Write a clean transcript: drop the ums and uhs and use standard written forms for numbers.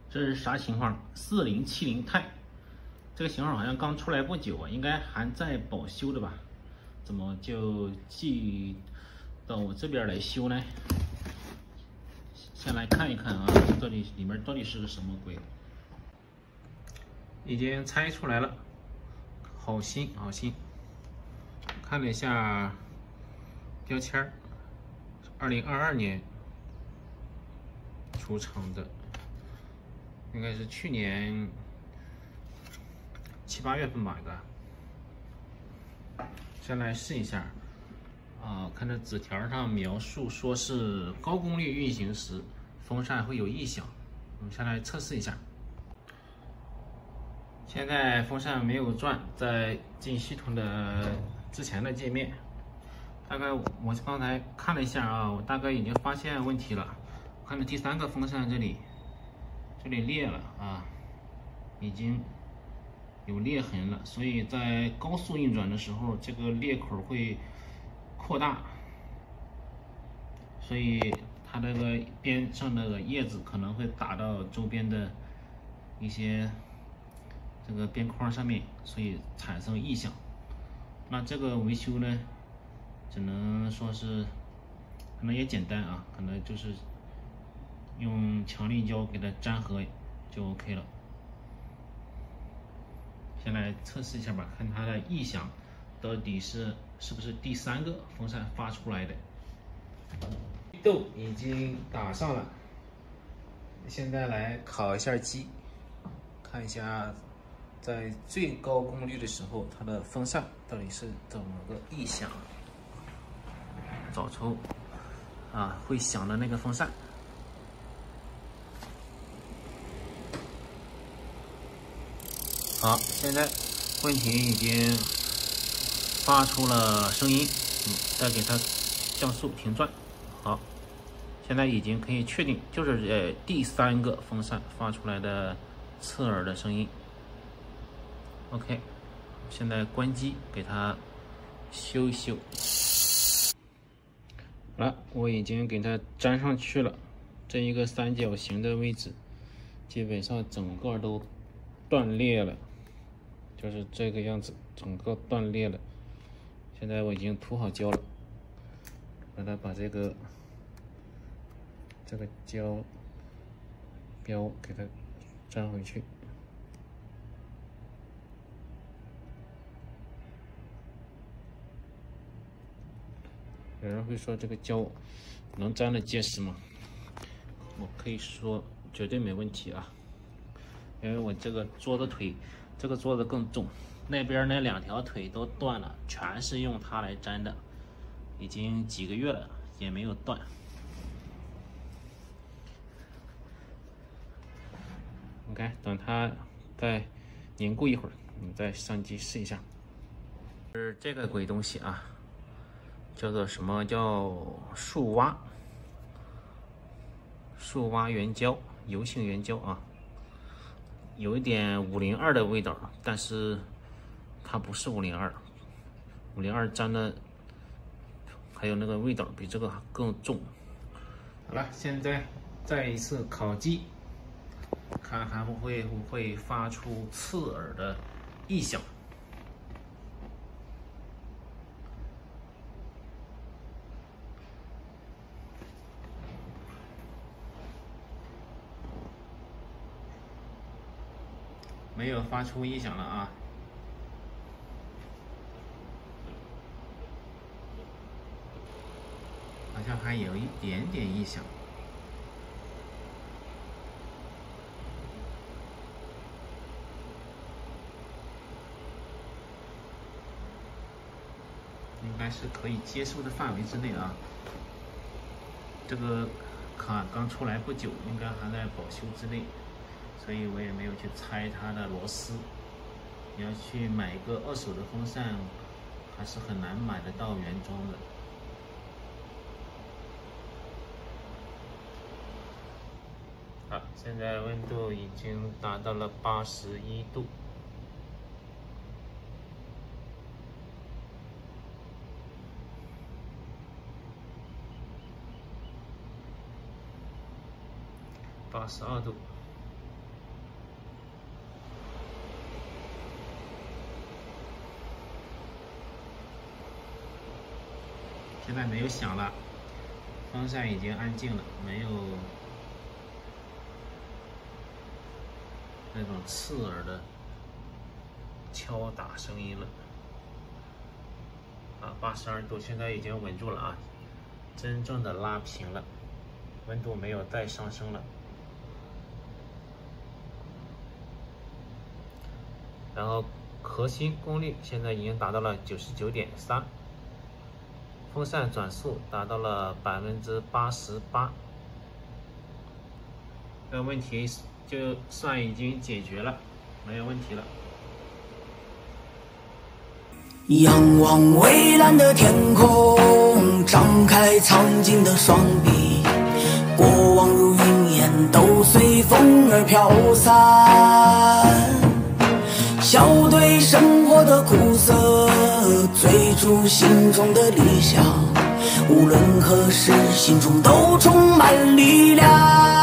这是啥型号？4070钛，这个型号好像刚出来不久啊，应该还在保修的吧？怎么就寄到我这边来修呢？先来看一看啊，这里里面到底是个什么鬼？已经拆出来了，好新好新。看了一下标签，2022年出厂的，应该是去年7、8月份买的。先来试一下啊，看这纸条上描述说是高功率运行时风扇会有异响，我们先来测试一下。现在风扇没有转，在进系统的之前的界面，大概我刚才看了一下啊，我大概已经发现问题了。看到第3个风扇这里裂了啊，已经有裂痕了，所以在高速运转的时候，这个裂口会扩大，所以它这个边上那个叶子可能会打到周边的一些这个边框上面，所以产生异响。那这个维修呢，只能说是可能也简单啊，可能就是用强力胶给它粘合就 OK 了。先来测试一下吧，看它的异响到底是不是第3个风扇发出来的。豆已经打上了，现在来烤一下机，看一下在最高功率的时候，它的风扇到底是怎么个异响。找出啊会响的那个风扇。好，现在问题已经发出了声音，再给它降速停转。好，现在已经可以确定，就是第3个风扇发出来的刺耳的声音。OK， 现在关机，给它修一修。好了，我已经给它粘上去了，这一个三角形的位置，基本上整个都断裂了。就是这个样子，整个断裂了。现在我已经涂好胶了，把这个胶标给它粘回去。有人会说这个胶能粘得结实吗？我可以说绝对没问题啊，因为我这个桌子腿。这个桌子更重，那边那2条腿都断了，全是用它来粘的，已经几个月了也没有断。OK， 等它再凝固一会儿，你再上机试一下。是这个鬼东西啊，叫做什么？叫树蛙原胶，油性原胶啊。有一点502的味道，但是它不是502粘的还有那个味道比这个更重。好了，现在再一次烤机，看还会不会发出刺耳的异响。没有发出异响了啊！好像还有一点点异响。应该是可以接受的范围之内啊。这个卡刚出来不久，应该还在保修之内，所以我也没有去拆它的螺丝。你要去买一个2手的风扇，还是很难买得到原装的。好，现在温度已经达到了81度。82度。在没有响了，风扇已经安静了，没有那种刺耳的敲打声音了。82度现在已经稳住了啊，真正的拉平了，温度没有再上升了。然后核心功率现在已经达到了99.3%，风扇转速达到了88%，这个问题就算已经解决了，没有问题了。仰望蔚蓝的天空，张开苍劲的双臂，过往如云烟都随风而飘散。笑对生活的苦涩，追逐心中的理想，无论何时心中都充满力量。